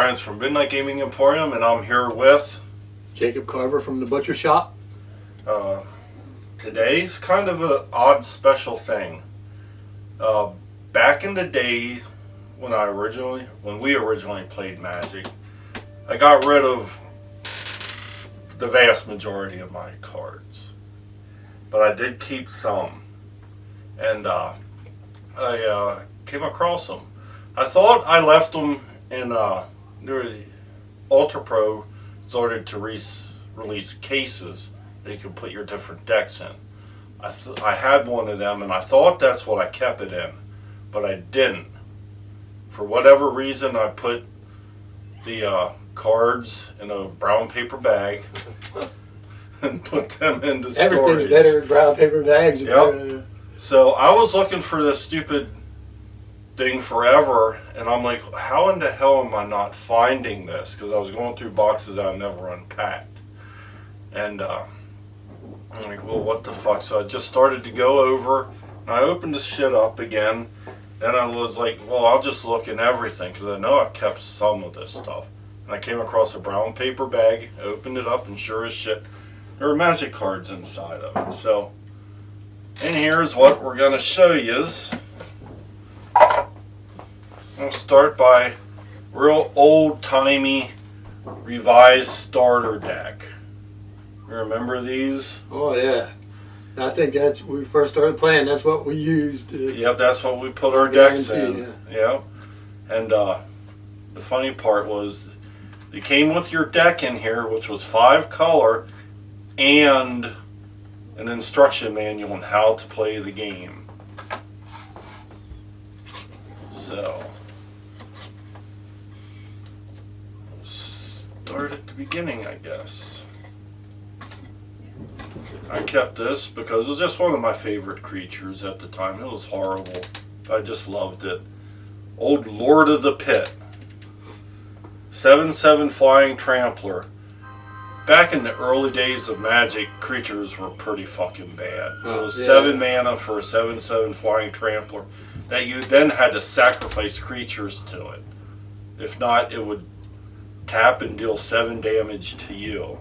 Ryan's from Midnight Gaming Emporium, and I'm here with Jacob Carver from the Butcher Shop. Today's kind of an odd special thing. Back in the day when we originally played Magic, I got rid of the vast majority of my cards, but I did keep some, and I came across them. I thought I left them in Ultra Pro started to release cases that you could put your different decks in. I had one of them, and I thought that's what I kept it in, but I didn't. For whatever reason, I put the cards in a brown paper bag and put them into storage. Everything's better in brown paper bags. Yep. So I was looking for this stupid thing forever, and I'm like, how in the hell am I not finding this? Because I was going through boxes I never unpacked. And I'm like, well, what the fuck? So I just started to go over, and I opened this shit up again, and I was like, well, I'll just look in everything, because I know I kept some of this stuff. And I came across a brown paper bag, opened it up, and sure as shit, there were Magic cards inside of it. So, and here's what we're going to show you. I'll start by real old-timey revised starter deck. You remember these? Oh yeah, I think that's when we first started playing. That's what we used. Yep, that's what we put our decks in. Yeah. Yep. And the funny part was, it came with your deck in here, which was 5 color, and an instruction manual on how to play the game. So, we'll start at the beginning, I guess. I kept this because it was just one of my favorite creatures at the time. It was horrible. I just loved it. Old Lord of the Pit. 7/7 Flying Trampler. Back in the early days of Magic, creatures were pretty fucking bad. It was 7 mana for a 7/7 Flying Trampler that you then had to sacrifice creatures to it. If not, it would tap and deal 7 damage to you.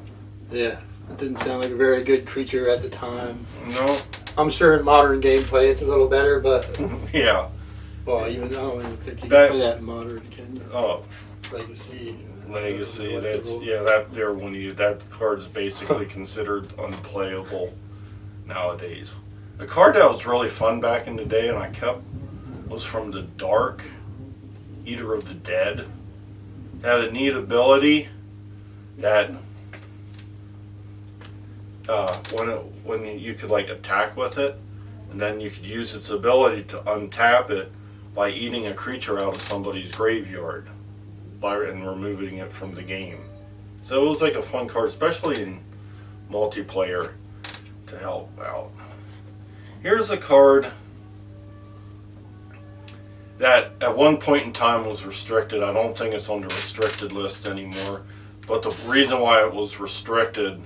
Yeah, it didn't sound like a very good creature at the time. No. I'm sure in modern gameplay it's a little better, but yeah. Well, even I don't even think you can play that in modern, can you? Oh. Legacy. That card's basically considered unplayable nowadays. The card that was really fun back in the day and I kept was from the Dark Eater of the Dead. It had a neat ability that when you could like attack with it, and then you could use its ability to untap it by eating a creature out of somebody's graveyard and removing it from the game. So it was like a fun card, especially in multiplayer, to help out. Here's a card that at one point in time was restricted. I don't think it's on the restricted list anymore, but the reason why it was restricted,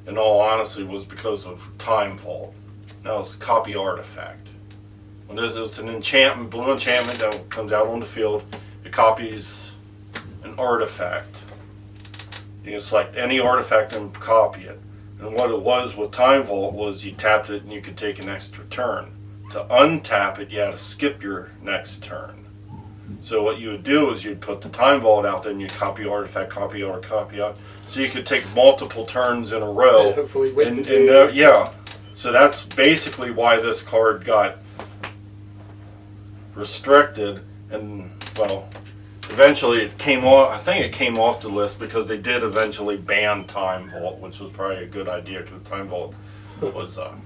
in all honesty, was because of Time Vault. Now it's Copy Artifact. When it's an enchantment, blue enchantment that comes out on the field, it copies an artifact. You can select any artifact and copy it. And what it was with Time Vault was you tapped it and you could take an extra turn. To untap it, you had to skip your next turn. So what you would do is you'd put the Time Vault out, then you'd copy artifact, copy art, copy out. So you could take multiple turns in a row. And hopefully win yeah. So that's basically why this card got restricted, and well, eventually it came off. I think it came off the list because they did eventually ban Time Vault, which was probably a good idea because Time Vault was kind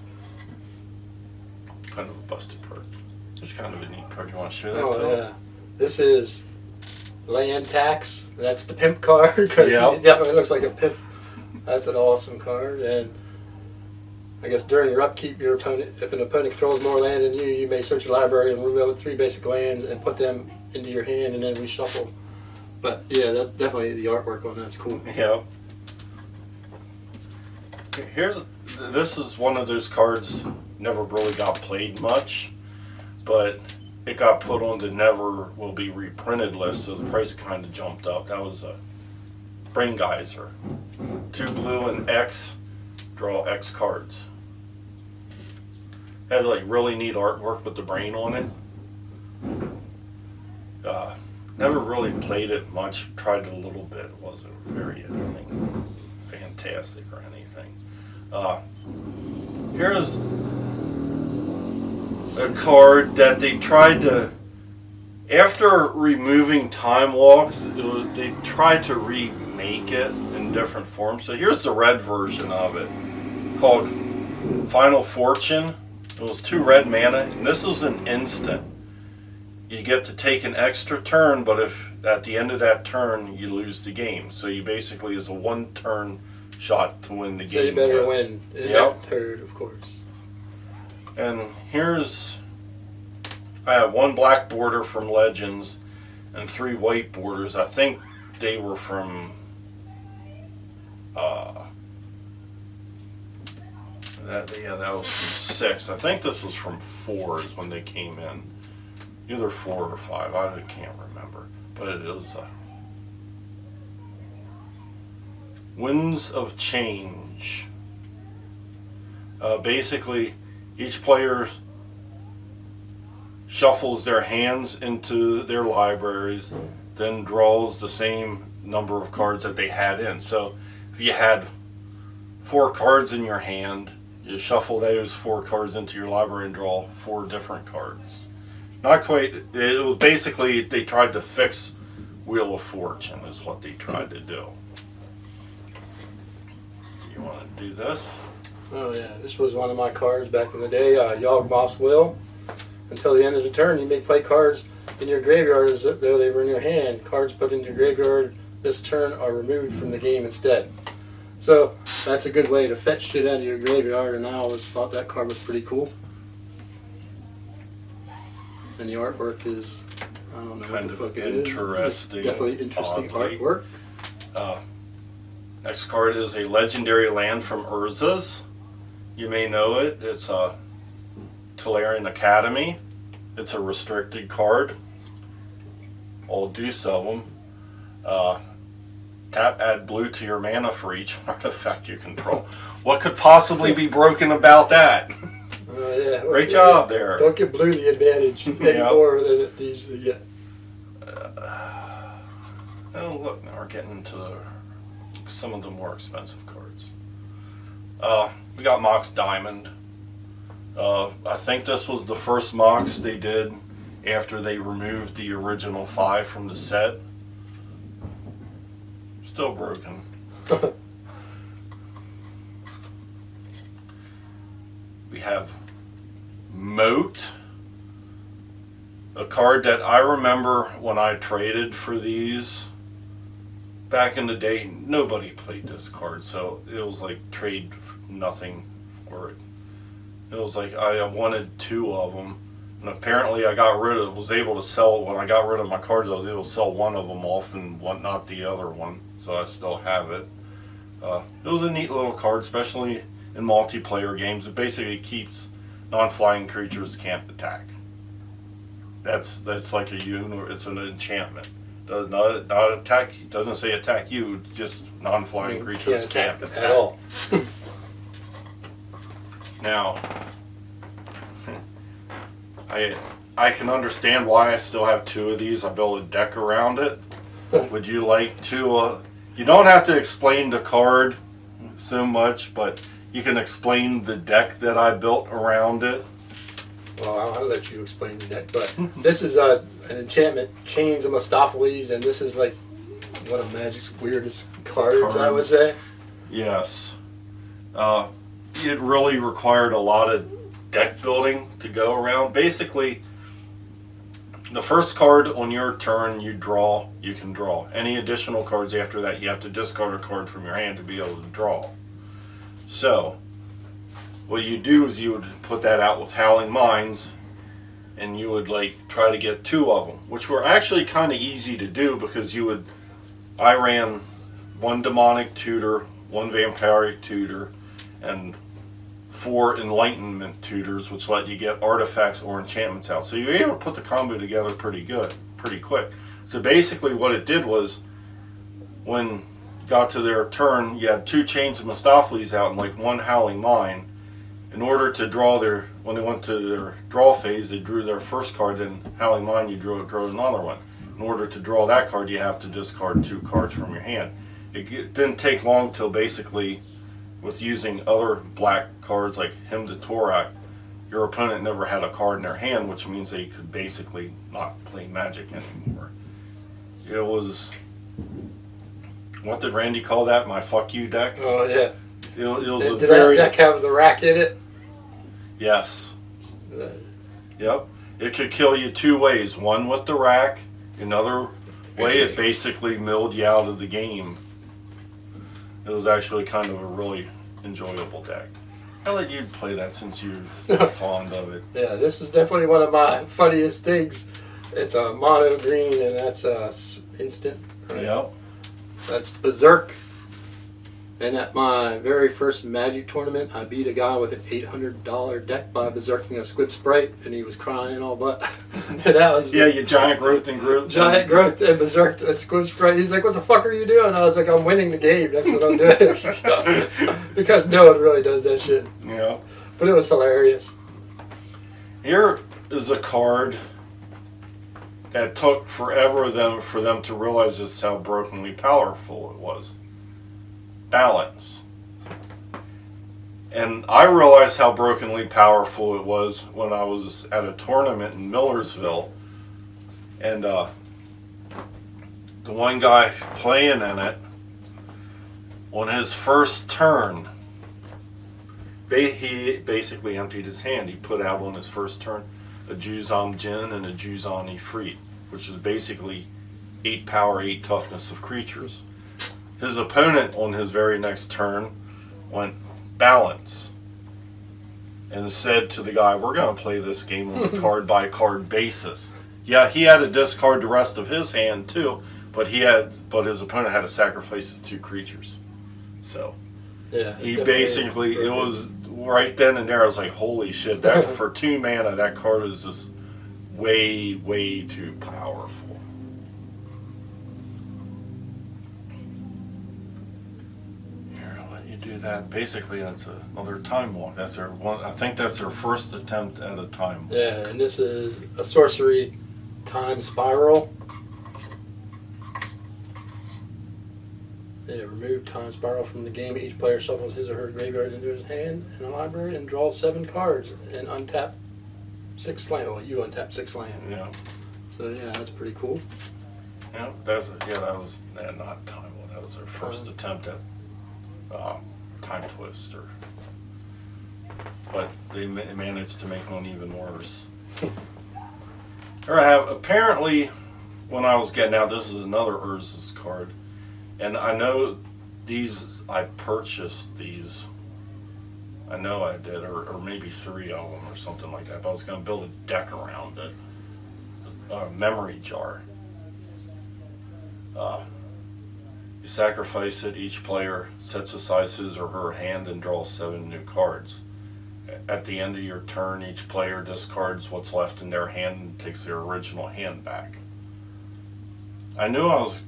of a busted card. It's kind of a neat card. You want to show that? Oh yeah, this is Land Tax. That's the pimp card because it definitely looks like a pimp. That's an awesome card, and I guess during your upkeep, if an opponent controls more land than you, you may search your library and remove 3 basic lands and put them into your hand and then reshuffle. But yeah, that's definitely the artwork on that's cool. Yeah. This is one of those cards never really got played much, but it got put on the never will be reprinted list, so the price kind of jumped up. That was a Brain Geyser. 2 blue and X, draw X cards. Had like really neat artwork with the brain on it. Never really played it much, tried it a little bit. It wasn't very anything fantastic or anything. Here's a card that they tried to, after removing Time Walk, they tried to remake it in different forms. So here's the red version of it, called Final Fortune. It was 2 red mana, and this was an instant. You get to take an extra turn, but if at the end of that turn you lose the game. So you basically is a 1-turn shot to win the game. So you better win in that turn, of course. And here's, I have 1 black border from Legends and 3 white borders. I think they were from that was from 6. I think this was from 4 is when they came in. Either 4 or 5. I can't remember. But it was Winds of Change. Basically, each player shuffles their hands into their libraries, then draws the same number of cards that they had in. So if you had 4 cards in your hand, you shuffle those 4 cards into your library and draw 4 different cards. Not quite, it was basically, they tried to fix Wheel of Fortune is what they tried to do. You want to do this? Oh yeah, this was one of my cards back in the day, Yawgmoth's Will. Until the end of the turn, you may play cards in your graveyard as though they were in your hand. Cards put into your graveyard this turn are removed from the game instead. So that's a good way to fetch shit out of your graveyard, and I always thought that card was pretty cool. And the artwork is, I don't know Kind what the of fuck it is. interesting. It's definitely interesting artwork. Next card is a legendary land from Urza's. You may know it. It's a Talarian Academy. It's a restricted card. All deuce of them. Tap, add blue to your mana for each artifact you control. What could possibly be broken about that? Yeah. Great job there. Don't give blue the advantage anymore than it needs to get. Oh, look, now we're getting into some of the more expensive cards. We got Mox Diamond. I think this was the first Mox they did after they removed the original 5 from the set. Still broken. We have Moat, a card that I remember when I traded for these back in the day. Nobody played this card, so it was like trade nothing for it. It was like I wanted 2 of them, and apparently I was able to sell, when I got rid of my cards, I was able to sell 1 of them off and not the other one, so I still have it. It was a neat little card, especially in multiplayer games. It basically keeps non-flying creatures can't attack. That's like it's an enchantment. Does not attack. It doesn't say attack you. Just non-flying creatures can't attack at all. Now, I can understand why I still have 2 of these. I built a deck around it. Would you like to? You don't have to explain the card so much, but you can explain the deck that I built around it. Well, I'll let you explain the deck, but this is an enchantment, Chains of Mistopheles, and this is like one of Magic's weirdest cards, I would say. Yes. It really required a lot of deck building to go around. Basically, the first card on your turn you can draw. Any additional cards after that, you have to discard a card from your hand to be able to draw. So, what you do is you would put that out with Howling Minds, and you would try to get 2 of them, which were actually kind of easy to do because I ran 1 Demonic Tutor, 1 Vampiric Tutor, and 4 enlightenment tutors, which let you get artifacts or enchantments out. So you were able to put the combo together pretty quick. So basically what it did was, when you got to their turn, you had 2 Chains of Mistopheles out and like 1 Howling Mine. In order to draw when they went to their draw phase, they drew their first card, then Howling Mine, you drew another one. In order to draw that card, you have to discard 2 cards from your hand. It didn't take long till basically, with using other black cards like Hymn to Torak, your opponent never had a card in their hand, which means they could basically not play Magic anymore. It was, what did Randy call that? My fuck you deck? Oh, yeah. It was a Did very... that deck have the rack in it? Yes. Yep. It could kill you 2 ways. One with the rack. Another way, it basically milled you out of the game. It was actually kind of a really enjoyable deck. I'll let you play that since you're fond of it. Yeah, this is definitely one of my funniest things. It's a mono green, and that's instant. Right? Yep. That's Berserk. And at my very first Magic tournament, I beat a guy with an $800 deck by berserking a Squid Sprite, and he was crying all but. And that was Yeah, you Giant Growth and Groot. Giant Growth and berserked a Squid Sprite. He's like, "What the fuck are you doing?" I was like, "I'm winning the game. That's what I'm doing." Because no one really does that shit. Yeah. But it was hilarious. Here is a card that took forever for them to realize just how brokenly powerful it was. Balance. And I realized how brokenly powerful it was when I was at a tournament in Millersville, and the one guy playing in it, on his first turn, he basically emptied his hand. He put out on his first turn a Juzam Jin and a Juzan Ifrit, which is basically 8 power, 8 toughness of creatures. His opponent on his very next turn went balance and said to the guy, "We're going to play this game on a card by card basis." Yeah, he had to discard the rest of his hand too, but his opponent had to sacrifice his 2 creatures. So yeah, he basically, it was right then and there. I was like, "Holy shit! That for 2 mana, that card is just way, way too powerful." Do that. Basically, that's another time walk. That's their one. I think that's their first attempt at a time walk. Yeah, and this is a sorcery time spiral. Yeah, remove time spiral from the game. Each player shuffles his or her graveyard into his hand in a library and draws 7 cards and untap 6 land. Well, you untap 6 land. Yeah. So yeah, that's pretty cool. Yeah, that was not time walk. That was their first attempt at Time Twister, but they managed to make one even worse. Here I have, apparently, when I was getting out, this is another Urza's card, and I know these, I purchased these, I know I did, or maybe 3 of them or something like that, but I was going to build a deck around it, a memory jar. You sacrifice it, each player sets aside his or her hand and draws 7 new cards. At the end of your turn, each player discards what's left in their hand and takes their original hand back. I knew I was,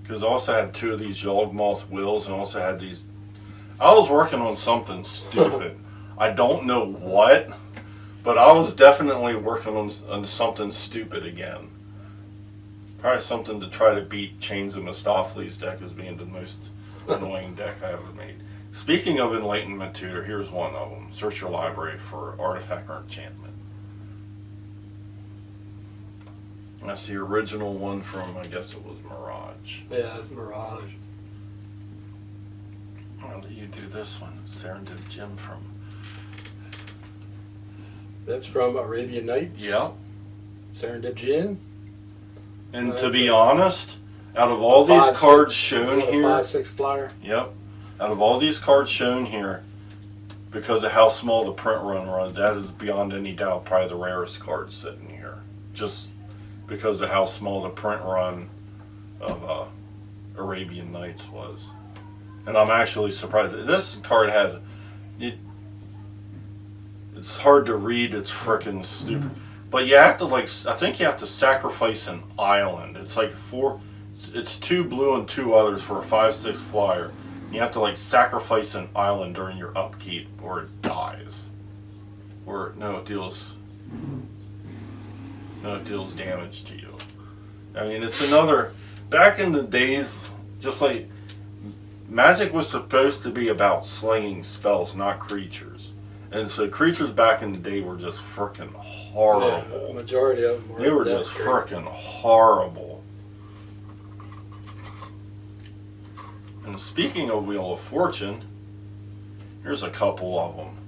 because I also had 2 of these Yawgmoth Wills and also had these, I was working on something stupid. I don't know what, but I was definitely working on something stupid again. Probably something to try to beat Chains of Mistopheles' deck as being the most annoying deck I ever made. Speaking of Enlightenment Tutor, here's one of them. Search your library for artifact or enchantment. And that's the original one from, I guess it was Mirage. Yeah, it's Mirage. I'll let you do this one. Serendip Jim from... That's from Arabian Nights. Yep. Serendip Jin. And to be honest, out of all these cards shown here, 5/6 flyer. Yep. Out of all these cards shown here, because of how small the print run was, that is beyond any doubt probably the rarest card sitting here. Just because of how small the print run of Arabian Nights was. And I'm actually surprised that this card had It's hard to read. It's freaking stupid. But you have to I think you have to sacrifice an island. It's like it's 2 blue and 2 others for a 5/6 flyer. You have to sacrifice an island during your upkeep, or it dies, or it deals damage to you. I mean, it's another. Back in the days, just like Magic was supposed to be about slinging spells, not creatures. And so creatures back in the day were just freaking horrible. Yeah, the majority of them were. They were just freaking horrible. And speaking of Wheel of Fortune, here's a couple of them.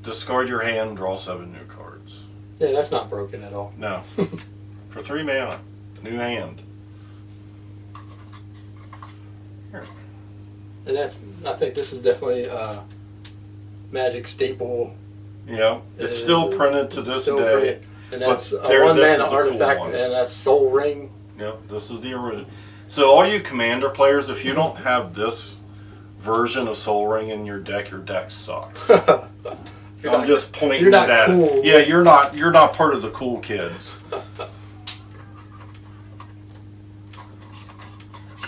Discard your hand, draw 7 new cards. Yeah, that's not broken at all. No. For 3 mana. New hand. Here. And I think this is definitely Magic staple. Yeah, it's still printed to this day. Printed. And that's a this 1 is mana the artifact, cool one. and that's Soul Ring. Yeah, this is the original. So all you Commander players, if you don't have this version of Soul Ring in your deck sucks. I'm just pointing at that. Cool. Yeah, you're not part of the cool kids.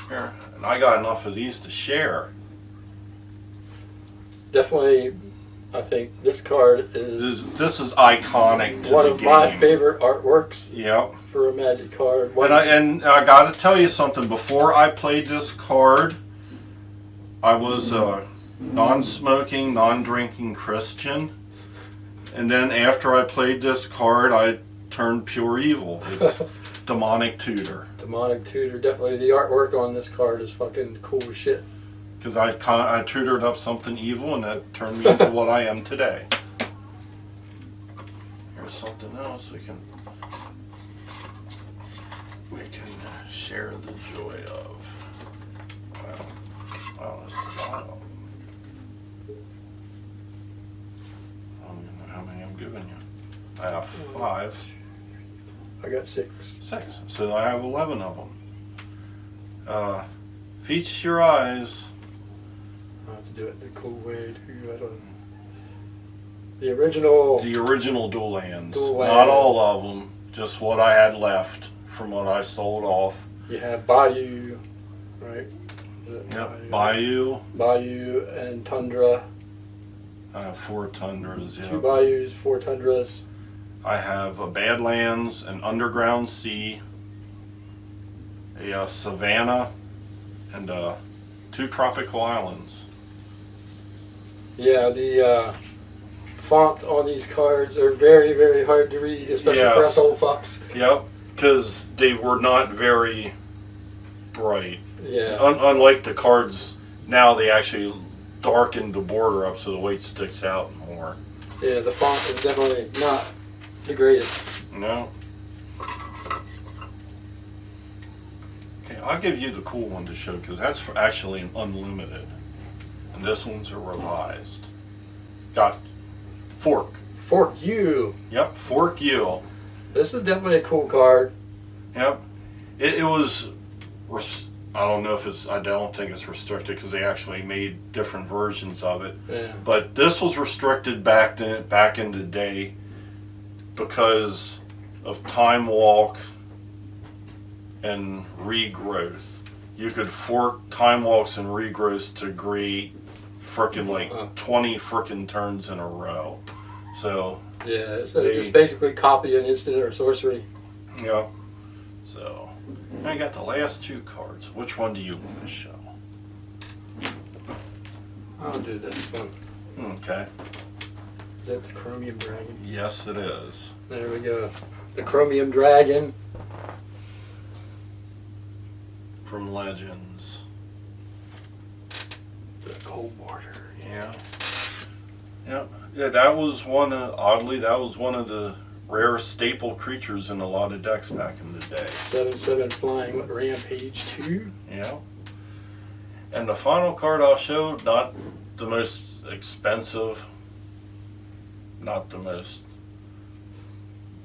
Here, and I got enough of these to share. Definitely, I think this card is This is iconic to one the of game. my favorite artworks Yep. for a Magic card. And I got to tell you something. Before I played this card, I was a non-smoking, non-drinking Christian. And then after I played this card, I turned pure evil. It's Demonic Tutor. Demonic Tutor, definitely the artwork on this card is fucking cool as shit. Because I tutored up something evil, and that turned me into what I am today. Here's something else we can share the joy of. Wow, there's a lot of them. I don't even know how many I'm giving you. I have 5. I got 6. 6. So I have 11 of them. Feast your eyes. I have to do it the cool way too. I don't. The original. The original dual lands. Dual Not land. all of them. Just what I had left from what I sold off. You have Bayou, right? Yep. Bayou. Bayou and Tundra. I have 4 Tundras. 2 Bayous, 4 Tundras. I have a Badlands, an Underground Sea, a Savannah, and 2 Tropical Islands. Yeah, the font on these cards are very, very hard to read, especially for us old fucks. Yep, because they were not very bright. Yeah. Unlike the cards now, they actually darkened the border up so the weight sticks out more. Yeah, the font is definitely not the greatest. No. Okay, I'll give you the cool one to show because that's actually an unlimited. And this one's a revised. Got Fork. Fork you. Yep, Fork you. This is definitely a cool card. Yep. It was, I don't know if it's, I don't think it's restricted because they actually made different versions of it. Yeah. But this was restricted back in the day because of Time Walk and Regrowth. You could fork Time Walks and Regrowths to create frickin' 20 frickin' turns in a row. So yeah, so it's just basically copy an instant or sorcery. Yeah. So I got the last 2 cards. Which one do you want to show? I'll do this one. Okay. Is that the Chromium Dragon? Yes, it is. There we go. The Chromium Dragon. From Legends. The Cold Border. Yeah. Yep. Yeah, that was oddly, that was one of the rare staple creatures in a lot of decks back in the day. 7/7 flying with Rampage 2. Yeah. And the final card I'll show, not the most expensive, not the most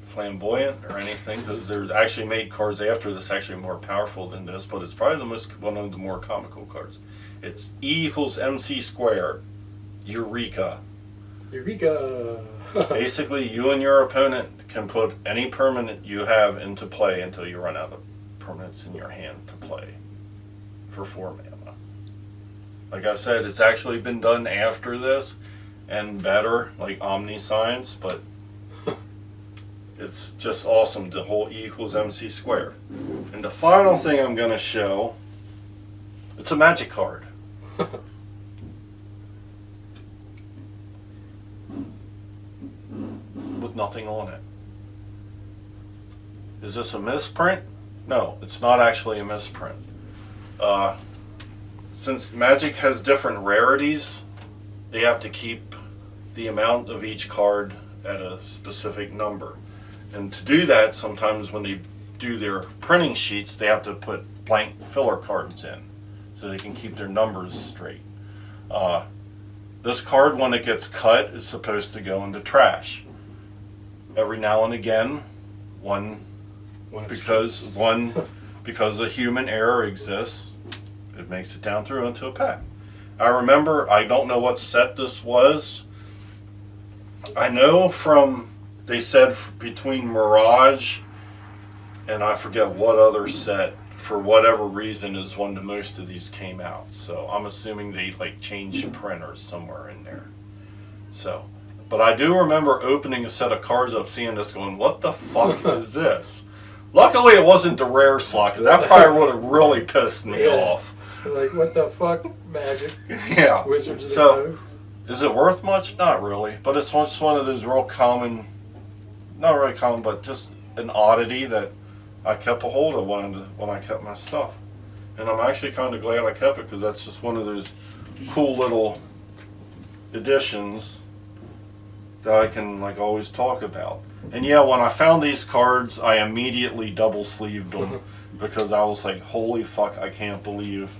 flamboyant or anything, because there's actually made cards after this actually more powerful than this, but it's probably one of the more comical cards. It's E = MC². Eureka. Eureka! Basically, you and your opponent can put any permanent you have into play until you run out of permanents in your hand to play for 4 mana. Like I said, it's actually been done after this and better, like Omniscience, but it's just awesome. The whole E equals MC squared. And the final thing I'm going to show, it's a Magic card. With nothing on it. Is this a misprint? No, it's not actually a misprint. Since Magic has different rarities, they have to keep the amount of each card at a specific number. And to do that, sometimes when they do their printing sheets, they have to put blank filler cards in so they can keep their numbers straight. This card, when it gets cut, is supposed to go into trash. Every now and again, because a human error exists, it makes it down through into a pack. I remember, I don't know what set this was. I know they said between Mirage and I forget what other set, for whatever reason, is when the most of these came out. So I'm assuming they changed printers somewhere in there. So, but I do remember opening a set of cards up, seeing this, going, "What the fuck is this?" Luckily, it wasn't the rare slot, because that probably would have really pissed me off. Like, what the fuck, Magic? Yeah. Wizards of the So, is it worth much? Not really, but it's just one of those real common, not really common, but just an oddity that I kept a hold of when I kept my stuff. And I'm actually kind of glad I kept it, because that's just one of those cool little additions that I can always talk about. And yeah, when I found these cards, I immediately double sleeved them because I was like, holy fuck, I can't believe.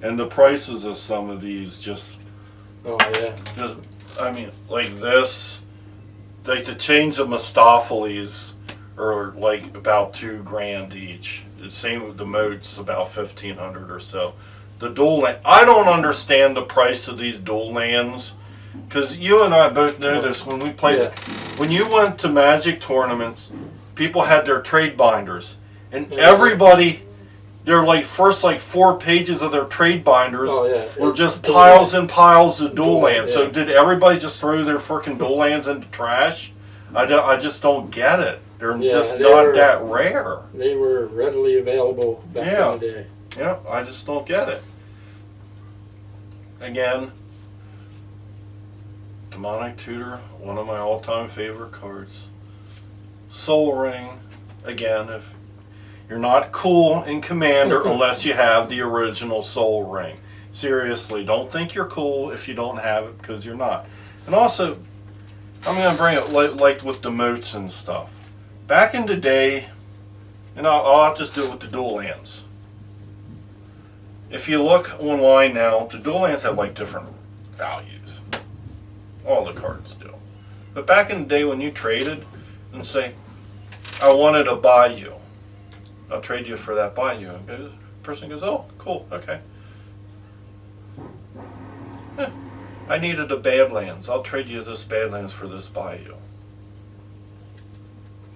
And the prices of some of these just, I mean, like this, to change the Mistopheles are about $2,000 each. The same with the moats, about 1,500 or so. The dual land, I don't understand the price of these dual lands, because you and I both know this. When we played, when you went to Magic tournaments, people had their trade binders, and everybody, their first 4 pages of their trade binders were just piles and piles of dual lands. So did everybody just throw their freaking dual lands into trash? I just don't get it. They're just not that rare. They were readily available back in the day. Yeah, I just don't get it. Again, Demonic Tutor, one of my all-time favorite cards. Soul Ring, again, if you're not cool in Commander unless you have the original Soul Ring. Seriously, don't think you're cool if you don't have it, because you're not. And also, I'm going to bring it like with the moats and stuff. Back in the day, and I'll just do it with the dual lands. If you look online now, the dual lands have different values. All the cards do. But back in the day when you traded and say, I wanted to buy you, I'll trade you for that buy you. And the person goes, oh, cool, okay. I needed a Badlands. I'll trade you this Badlands for this buy you.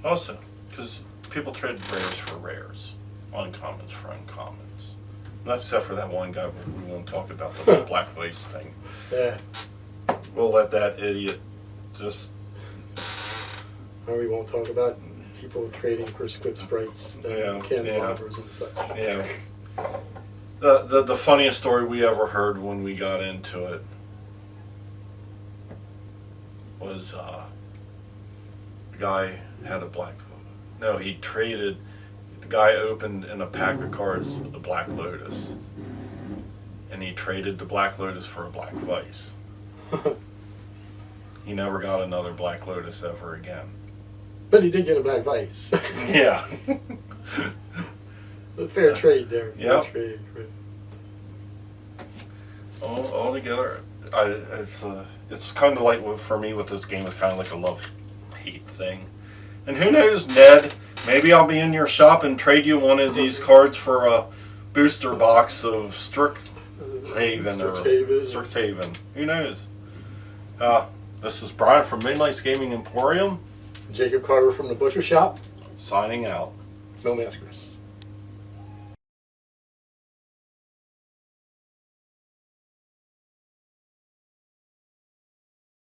Also, because people trade rares for rares, uncommons for uncommons. Not except for that one guy we won't talk about, the whole black lace thing. Yeah. We'll let that idiot just... Or we won't talk about people trading for squib sprites, candelabras and such. Yeah. The funniest story we ever heard when we got into it was the guy had a black... No, he traded... The guy opened in a pack of cards with the Black Lotus. And he traded the Black Lotus for a Black Vice. He never got another Black Lotus ever again. But he did get a Black Vice. Yeah. A fair trade there. Yeah. Trade. All together, it's kind of like, for me with this game, it's kind of like a love-hate thing. And who knows, Ned, maybe I'll be in your shop and trade you one of these cards for a booster box of Strixhaven. Who knows? This is Brian from Midnight's Gaming Emporium, Jacob Carter from the Butcher Shop. signing out. No Maskers.